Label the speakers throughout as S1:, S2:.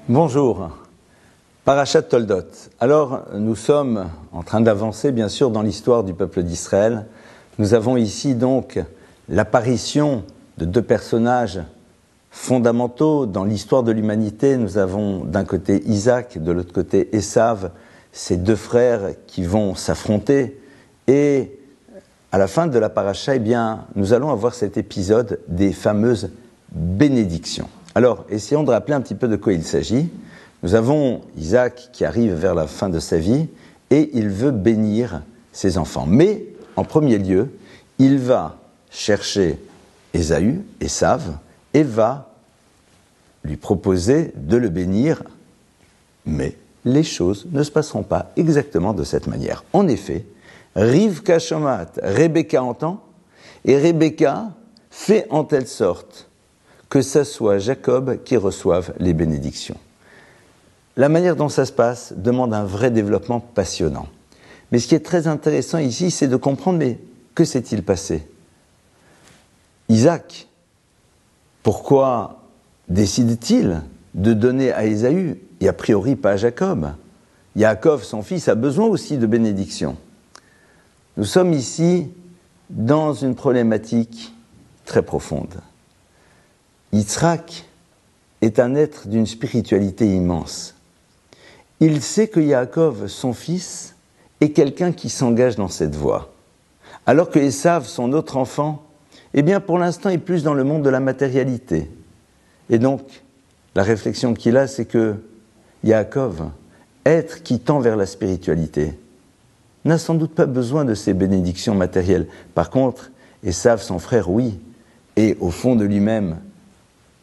S1: Bonjour, Parashat Toldot. Alors, nous sommes en train d'avancer, bien sûr, dans l'histoire du peuple d'Israël. Nous avons ici donc l'apparition de deux personnages fondamentaux dans l'histoire de l'humanité. Nous avons d'un côté Isaac, de l'autre côté Esav, ces deux frères qui vont s'affronter. Et à la fin de la paracha, nous allons avoir cet épisode des fameuses bénédictions. Alors, essayons de rappeler un petit peu de quoi il s'agit. Nous avons Isaac qui arrive vers la fin de sa vie et il veut bénir ses enfants. Mais, en premier lieu, il va chercher Esav, et va lui proposer de le bénir, mais les choses ne se passeront pas exactement de cette manière. En effet, Rivka Shomat, Rebecca entend, et Rebecca fait en telle sorte que ce soit Jacob qui reçoive les bénédictions. La manière dont ça se passe demande un vrai développement passionnant. Mais ce qui est très intéressant ici, c'est de comprendre, mais que s'est-il passé ? Isaac, pourquoi décide-t-il de donner à Ésaü et a priori pas à Jacob ? Yaakov, son fils, a besoin aussi de bénédictions. Nous sommes ici dans une problématique très profonde. Yitzhak est un être d'une spiritualité immense. Il sait que Yaakov, son fils, est quelqu'un qui s'engage dans cette voie. Alors que Esav, son autre enfant, pour l'instant, est plus dans le monde de la matérialité. Et donc, la réflexion qu'il a, c'est que Yaakov, être qui tend vers la spiritualité, n'a sans doute pas besoin de ces bénédictions matérielles. Par contre, Esav, son frère, oui, et au fond de lui-même,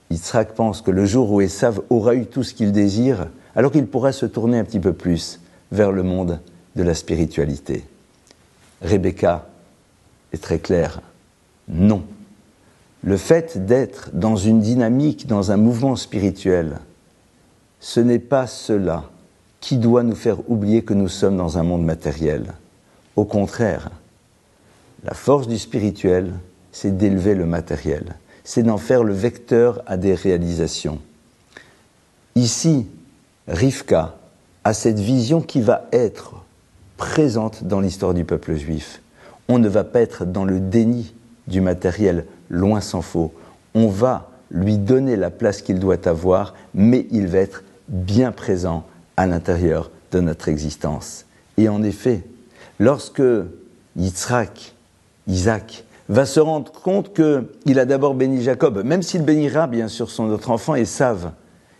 S1: Yitzhak pense que le jour où Esav aura eu tout ce qu'il désire, alors qu'il pourra se tourner un petit peu plus vers le monde de la spiritualité. Rebecca est très claire. Non. Le fait d'être dans une dynamique, dans un mouvement spirituel, ce n'est pas cela qui doit nous faire oublier que nous sommes dans un monde matériel. Au contraire, la force du spirituel, c'est d'élever le matériel. C'est d'en faire le vecteur à des réalisations. Ici, Rivka a cette vision qui va être présente dans l'histoire du peuple juif. On ne va pas être dans le déni du matériel, loin s'en faut. On va lui donner la place qu'il doit avoir, mais il va être bien présent à l'intérieur de notre existence. Et en effet, lorsque Isaac, va se rendre compte qu'il a d'abord béni Jacob, même s'il bénira bien sûr son autre enfant, Esav,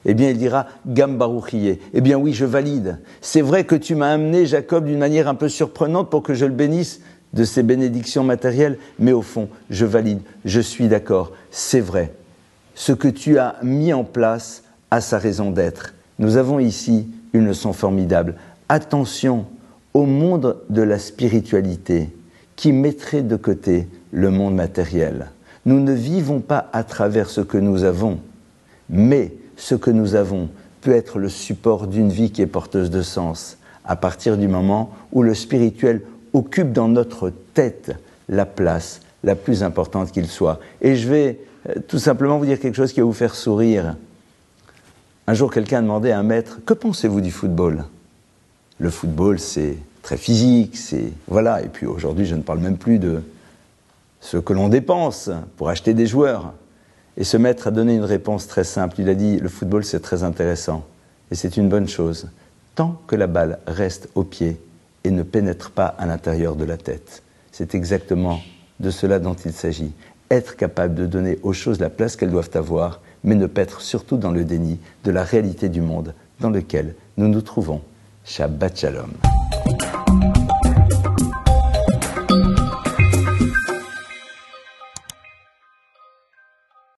S1: il dira « Gam Baruchiyeh ». Oui, je valide. C'est vrai que tu m'as amené Jacob d'une manière un peu surprenante pour que je le bénisse de ces bénédictions matérielles, mais au fond, je valide, je suis d'accord, c'est vrai. Ce que tu as mis en place a sa raison d'être. Nous avons ici une leçon formidable. Attention au monde de la spiritualité qui mettrait de côté le monde matériel. Nous ne vivons pas à travers ce que nous avons, mais ce que nous avons peut être le support d'une vie qui est porteuse de sens, à partir du moment où le spirituel occupe dans notre tête la place la plus importante qu'il soit. Et je vais tout simplement vous dire quelque chose qui va vous faire sourire. Un jour, quelqu'un a demandé à un maître « Que pensez-vous du football ?» Le football, c'est très physique, voilà. Et puis aujourd'hui, je ne parle même plus de ce que l'on dépense pour acheter des joueurs. Et ce maître a donné une réponse très simple. Il a dit, le football, c'est très intéressant. Et c'est une bonne chose, tant que la balle reste au pied et ne pénètre pas à l'intérieur de la tête. C'est exactement de cela dont il s'agit. Être capable de donner aux choses la place qu'elles doivent avoir, mais ne pas être surtout dans le déni de la réalité du monde dans lequel nous nous trouvons. Shabbat Shalom.